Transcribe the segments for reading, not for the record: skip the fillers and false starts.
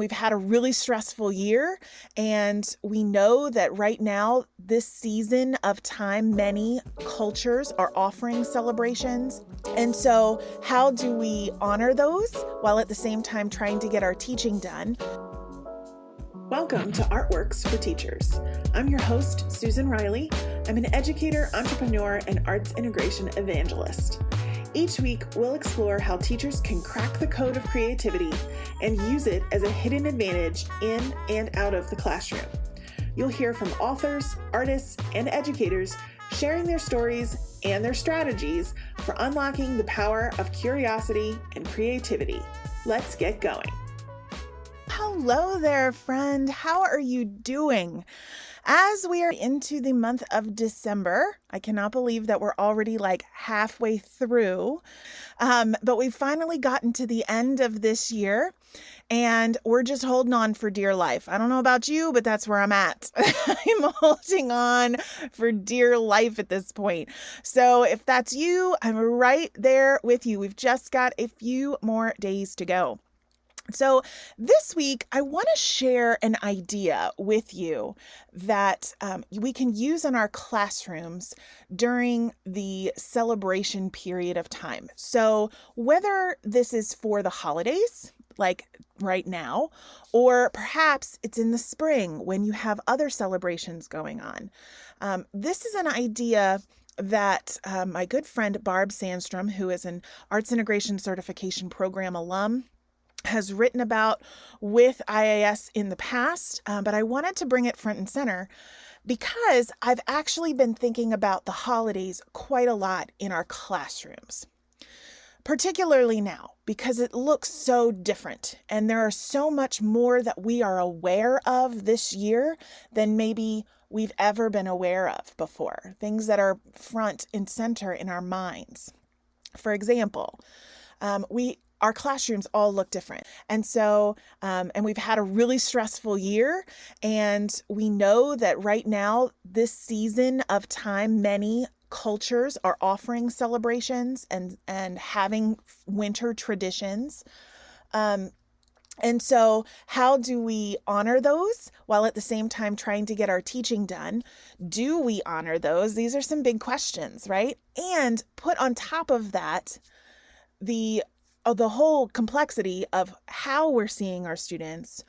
We've had a really stressful year, and we know that right now, this season of time, many cultures are offering celebrations. And so, how do we honor those while at the same time trying to get our teaching done? Welcome to Artworks for Teachers. I'm your host, Susan Riley. I'm an educator, entrepreneur, and arts integration evangelist. Each week, we'll explore how teachers can crack the code of creativity and use it as a hidden advantage in and out of the classroom. You'll hear from authors, artists, and educators sharing their stories and their strategies for unlocking the power of curiosity and creativity. Let's get going. Hello there, friend. How are you doing? As we are into the month of December, I cannot believe that we're already like halfway through, but we've finally gotten to the end of this year, and we're just holding on for dear life. I don't know about you, but that's where I'm at. I'm holding on for dear life at this point. So if that's you, I'm right there with you. We've just got a few more days to go. So this week, I want to share an idea with you that we can use in our classrooms during the celebration period of time. So whether this is for the holidays, like right now, or perhaps it's in the spring when you have other celebrations going on. This is an idea that my good friend Barb Sandstrom, who is an Arts Integration Certification Program alum, has written about with IAS in the past, but I wanted to bring it front and center because I've actually been thinking about the holidays quite a lot in our classrooms, particularly now because it looks so different and there are so much more that we are aware of this year than maybe we've ever been aware of before, things that are front and center in our minds. For example, our classrooms all look different. And so, and we've had a really stressful year, and we know that right now, this season of time, many cultures are offering celebrations and having winter traditions. And so how do we honor those while at the same time trying to get our teaching done? Do we honor those? These are some big questions, right? And put on top of that, the whole complexity of how we're seeing our students,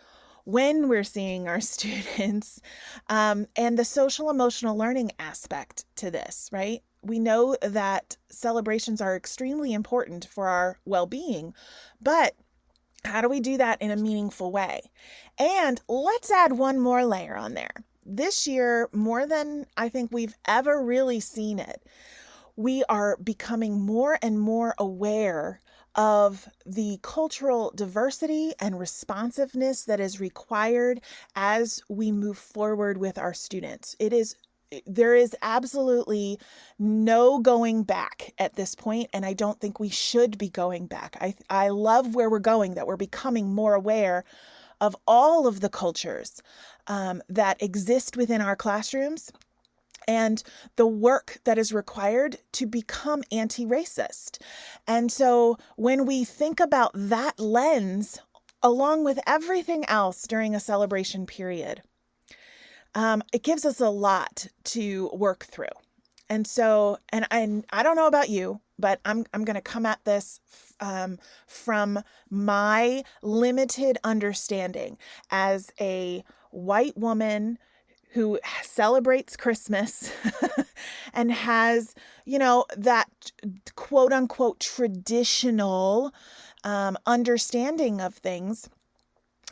when we're seeing our students, and the social emotional learning aspect to this, right? We know that celebrations are extremely important for our well-being, but how do we do that in a meaningful way? And let's add one more layer on there. This year, more than I think we've ever really seen it, we are becoming more and more aware of the cultural diversity and responsiveness that is required as we move forward with our students. There is absolutely no going back at this point, and I don't think we should be going back. I love where we're going, that we're becoming more aware of all of the cultures that exist within our classrooms and the work that is required to become anti-racist. And so when we think about that lens, along with everything else during a celebration period, it gives us a lot to work through. And so, and I don't know about you, but I'm going to come at this from my limited understanding as a white woman who celebrates Christmas and has, that quote unquote traditional understanding of things.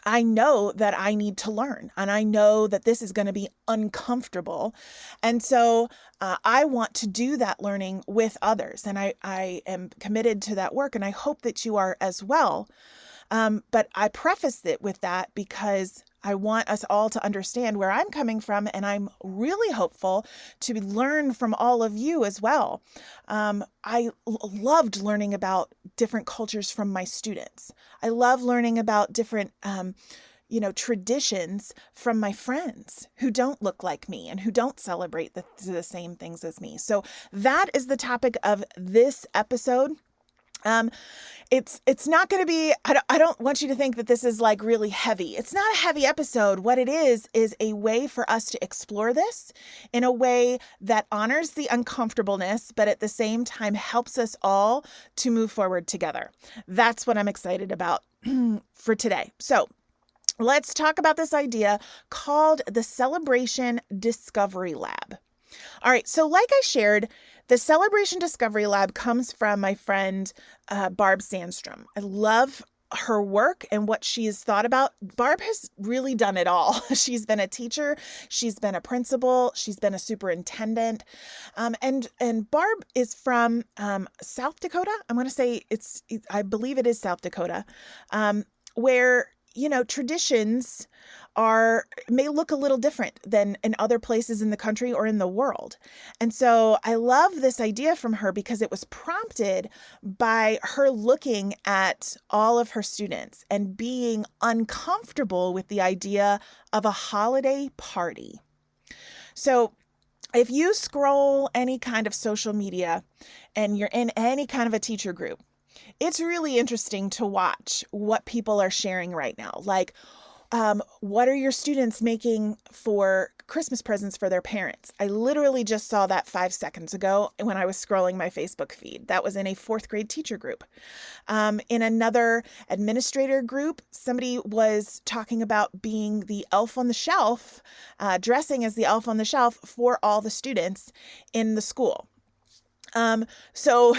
I know that I need to learn, and I know that this is going to be uncomfortable. And so I want to do that learning with others, and I am committed to that work, and I hope that you are as well. But I preface it with that because I want us all to understand where I'm coming from, and I'm really hopeful to learn from all of you as well. I loved learning about different cultures from my students. I love learning about different traditions from my friends who don't look like me and who don't celebrate the same things as me. So that is the topic of this episode. Um, it's not going to be, I don't want you to think that this is like really heavy. It's not a heavy episode. What it is a way for us to explore this in a way that honors the uncomfortableness, but at the same time helps us all to move forward together. That's what I'm excited about for today. So let's talk about this idea called the Celebration Discovery Lab. All right, so like I shared, the Celebration Discovery Lab comes from my friend Barb Sandstrom. I love her work and what she has thought about. Barb has really done it all. She's been a teacher, she's been a principal, she's been a superintendent, and Barb is from South Dakota. I'm going to say I believe it is South Dakota, where traditions may look a little different than in other places in the country or in the world. And so I love this idea from her because it was prompted by her looking at all of her students and being uncomfortable with the idea of a holiday party. So if you scroll any kind of social media and you're in any kind of a teacher group, it's really interesting to watch what people are sharing right now. Like, what are your students making for Christmas presents for their parents? I literally just saw that 5 seconds ago when I was scrolling my Facebook feed. That was in a fourth grade teacher group. In another administrator group, somebody was talking about being the elf on the shelf, dressing as the elf on the shelf for all the students in the school. So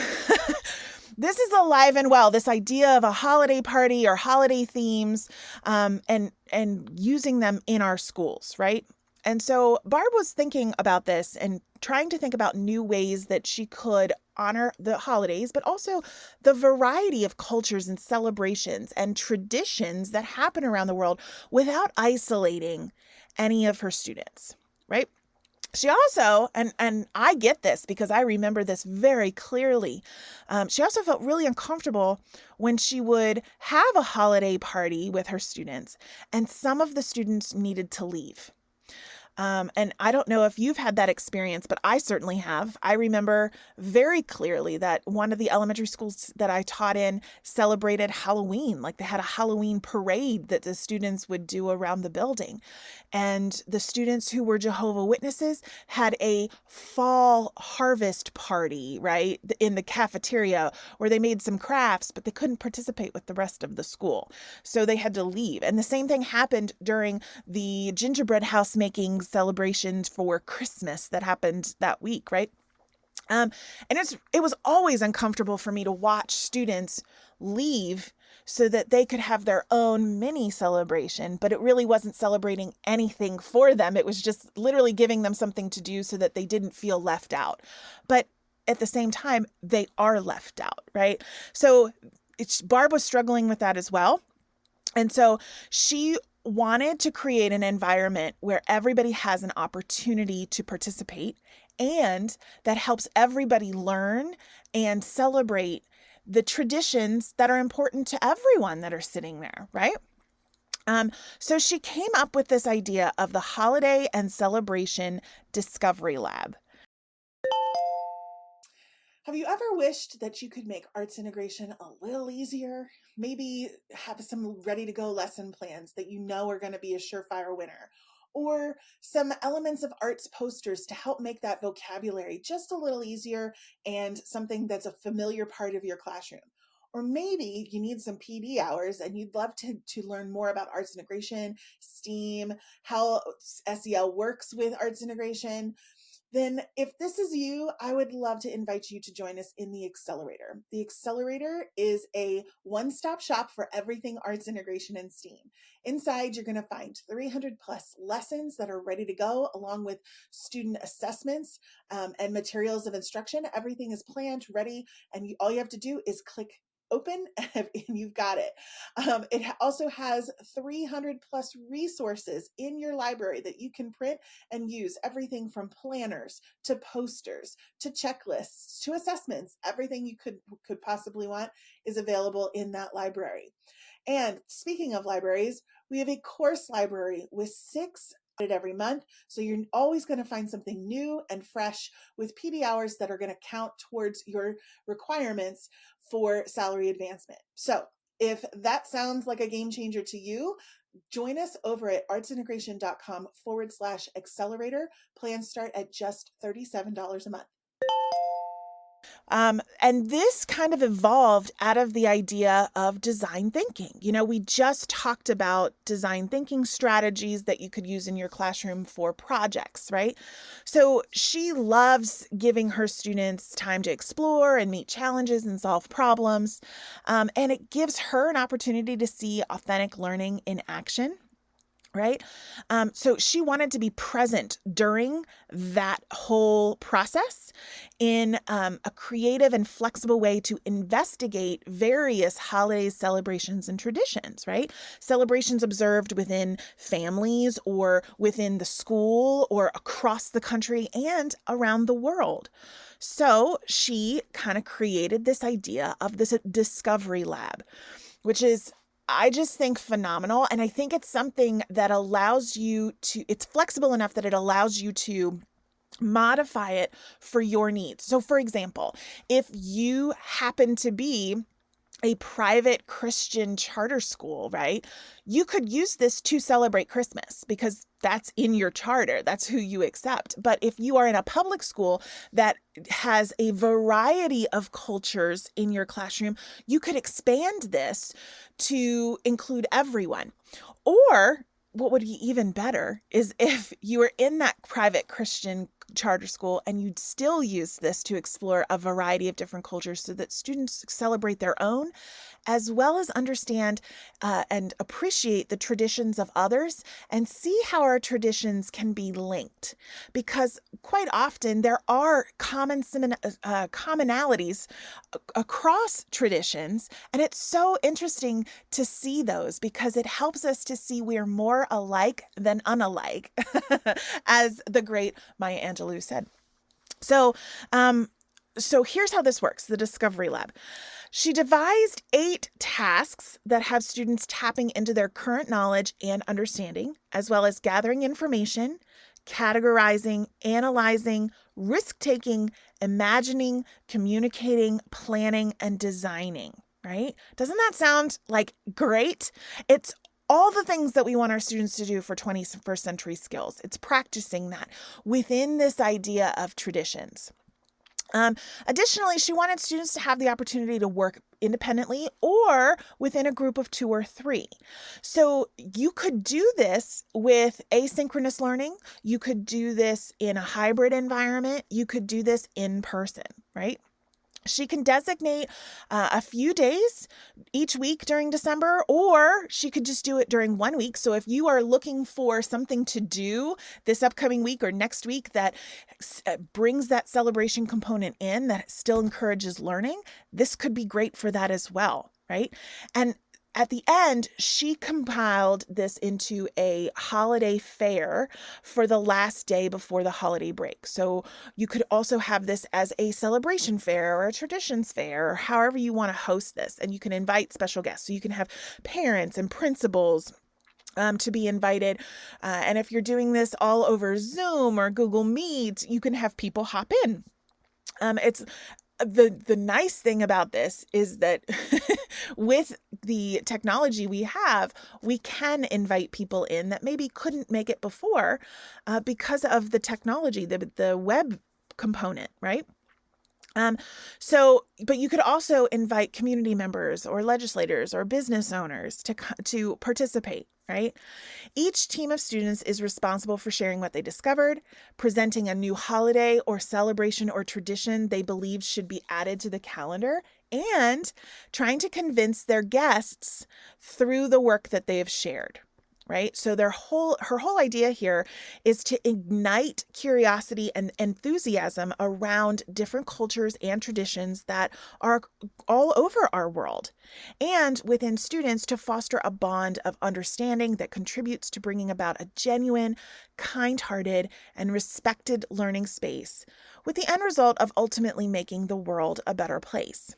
this is alive and well, this idea of a holiday party or holiday themes, and using them in our schools, right? And so Barb was thinking about this and trying to think about new ways that she could honor the holidays, but also the variety of cultures and celebrations and traditions that happen around the world without isolating any of her students, right? She also, and I get this because I remember this very clearly, she also felt really uncomfortable when she would have a holiday party with her students and some of the students needed to leave. And I don't know if you've had that experience, but I certainly have. I remember very clearly that one of the elementary schools that I taught in celebrated Halloween. Like they had a Halloween parade that the students would do around the building. And the students who were Jehovah's Witnesses had a fall harvest party, right, in the cafeteria where they made some crafts, but they couldn't participate with the rest of the school. So they had to leave. And the same thing happened during the gingerbread house making celebrations for Christmas that happened that week, right? And it was always uncomfortable for me to watch students leave so that they could have their own mini celebration, but it really wasn't celebrating anything for them. It was just literally giving them something to do so that they didn't feel left out. But at the same time, they are left out, right? So Barb was struggling with that as well. And so she wanted to create an environment where everybody has an opportunity to participate and that helps everybody learn and celebrate the traditions that are important to everyone that are sitting there, right? So she came up with this idea of the Holiday and Celebration Discovery Lab. Have you ever wished that you could make arts integration a little easier? Maybe have some ready to go lesson plans that you know are going to be a surefire winner, or some elements of arts posters to help make that vocabulary just a little easier and something that's a familiar part of your classroom. Or maybe you need some PD hours and you'd love to learn more about arts integration, STEAM, how SEL works with arts integration. Then if this is you, I would love to invite you to join us in the Accelerator. The Accelerator is a one-stop shop for everything arts integration and STEAM. Inside, you're going to find 300 plus lessons that are ready to go, along with student assessments and materials of instruction. Everything is planned, ready, and all you have to do is click open and you've got it. It also has 300 plus resources in your library that you can print and use, everything from planners to posters to checklists to assessments. Everything you could possibly want is available in that library. And speaking of libraries, we have a course library with 6 it every month. So you're always going to find something new and fresh with PD hours that are going to count towards your requirements for salary advancement. So if that sounds like a game changer to you, join us over at artsintegration.com/accelerator. Plans start at just $37 a month. And this kind of evolved out of the idea of design thinking. We just talked about design thinking strategies that you could use in your classroom for projects, right? So she loves giving her students time to explore and meet challenges and solve problems. And it gives her an opportunity to see authentic learning in action. Right. So she wanted to be present during that whole process in a creative and flexible way to investigate various holidays, celebrations, and traditions, right? Celebrations observed within families or within the school or across the country and around the world. So she kind of created this idea of this discovery lab, which is, I just think, phenomenal. And I think it's something that allows you to, it's flexible enough that it allows you to modify it for your needs. So for example, if you happen to be a private Christian charter school, right? You could use this to celebrate Christmas because that's in your charter. That's who you accept. But if you are in a public school that has a variety of cultures in your classroom, you could expand this to include everyone. Or what would be even better is if you were in that private Christian charter school and you'd still use this to explore a variety of different cultures so that students celebrate their own as well as understand and appreciate the traditions of others and see how our traditions can be linked. Because quite often there are commonalities across traditions, and it's so interesting to see those because it helps us to see we're more alike than unalike, as the great Maya Angelou said. So here's how this works, the Discovery Lab. She devised 8 tasks that have students tapping into their current knowledge and understanding, as well as gathering information, categorizing, analyzing, risk-taking, imagining, communicating, planning, and designing, right? Doesn't that sound like great? It's all the things that we want our students to do for 21st century skills. It's practicing that within this idea of traditions. Additionally, she wanted students to have the opportunity to work independently or within a group of 2 or 3. So you could do this with asynchronous learning. You could do this in a hybrid environment. You could do this in person, right? She can designate a few days each week during December, or she could just do it during one week. So if you are looking for something to do this upcoming week or next week that brings that celebration component in, that still encourages learning, this could be great for that as well, right? And at the end, she compiled this into a holiday fair for the last day before the holiday break. So you could also have this as a celebration fair or a traditions fair, or however you want to host this. And you can invite special guests. So you can have parents and principals to be invited. And if you're doing this all over Zoom or Google Meet, you can have people hop in. It's the nice thing about this is that with the technology we have, we can invite people in that maybe couldn't make it before because of the technology, the web component, right? But you could also invite community members or legislators or business owners to participate, right? Each team of students is responsible for sharing what they discovered, presenting a new holiday or celebration or tradition they believe should be added to the calendar, and trying to convince their guests through the work that they have shared. Right? So her whole idea here is to ignite curiosity and enthusiasm around different cultures and traditions that are all over our world, and within students to foster a bond of understanding that contributes to bringing about a genuine, kind-hearted, and respected learning space, with the end result of ultimately making the world a better place.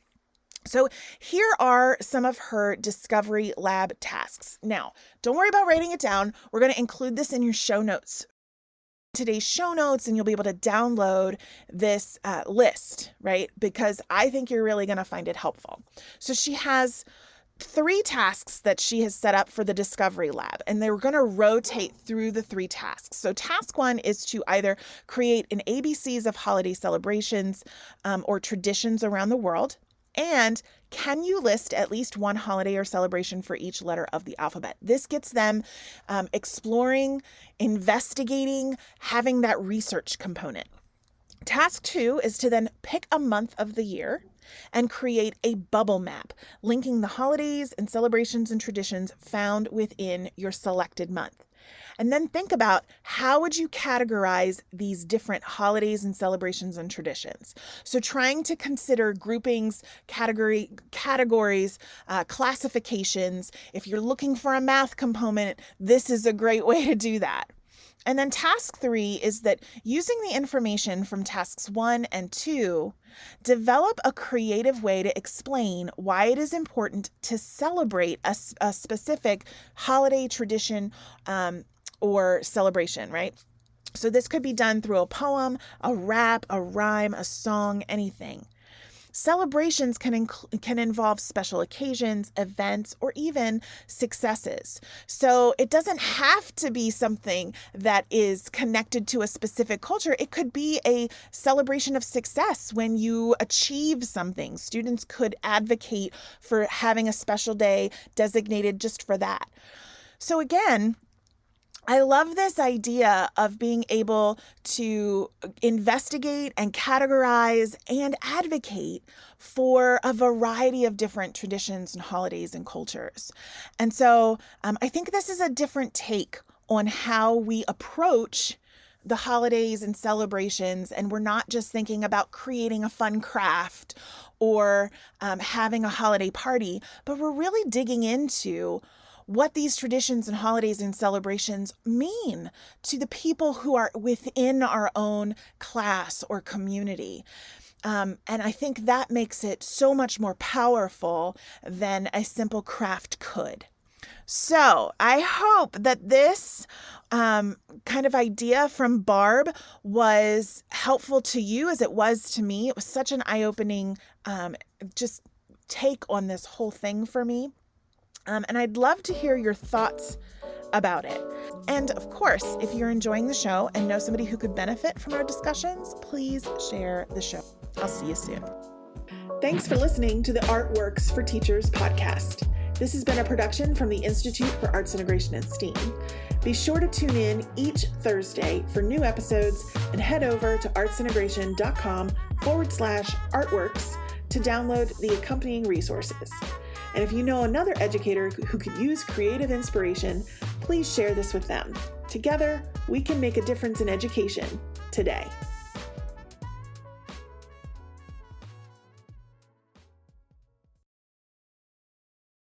So here are some of her Discovery Lab tasks. Now, don't worry about writing it down. We're going to include this in your show notes. Today's show notes, and you'll be able to download this list, right? Because I think you're really going to find it helpful. So she has 3 tasks that she has set up for the Discovery Lab, and they're going to rotate through the 3 tasks. So task 1 is to either create an ABCs of holiday celebrations or traditions around the world. And can you list at least one holiday or celebration for each letter of the alphabet? This gets them exploring, investigating, having that research component. Task 2 is to then pick a month of the year and create a bubble map, linking the holidays and celebrations and traditions found within your selected month. And then think about how would you categorize these different holidays and celebrations and traditions. So trying to consider groupings, categories, classifications. If you're looking for a math component, this is a great way to do that. And then task 3 is that using the information from tasks 1 and 2, develop a creative way to explain why it is important to celebrate a specific holiday, tradition, or celebration, right? So this could be done through a poem, a rap, a rhyme, a song, anything. Celebrations can involve special occasions, events, or even successes. So it doesn't have to be something that is connected to a specific culture. It could be a celebration of success when you achieve something. Students could advocate for having a special day designated just for that. So again, I love this idea of being able to investigate and categorize and advocate for a variety of different traditions and holidays and cultures. And so I think this is a different take on how we approach the holidays and celebrations. And we're not just thinking about creating a fun craft or having a holiday party, but we're really digging into what these traditions and holidays and celebrations mean to the people who are within our own class or community. And I think that makes it so much more powerful than a simple craft could. So I hope that this kind of idea from Barb was helpful to you as it was to me. It was such an eye-opening just take on this whole thing for me. And I'd love to hear your thoughts about it. And of course, if you're enjoying the show and know somebody who could benefit from our discussions, please share the show. I'll see you soon. Thanks for listening to the Artworks for Teachers podcast. This has been a production from the Institute for Arts Integration and STEAM. Be sure to tune in each Thursday for new episodes and head over to artsintegration.com/artworks to download the accompanying resources. And if you know another educator who could use creative inspiration, please share this with them. Together, we can make a difference in education today.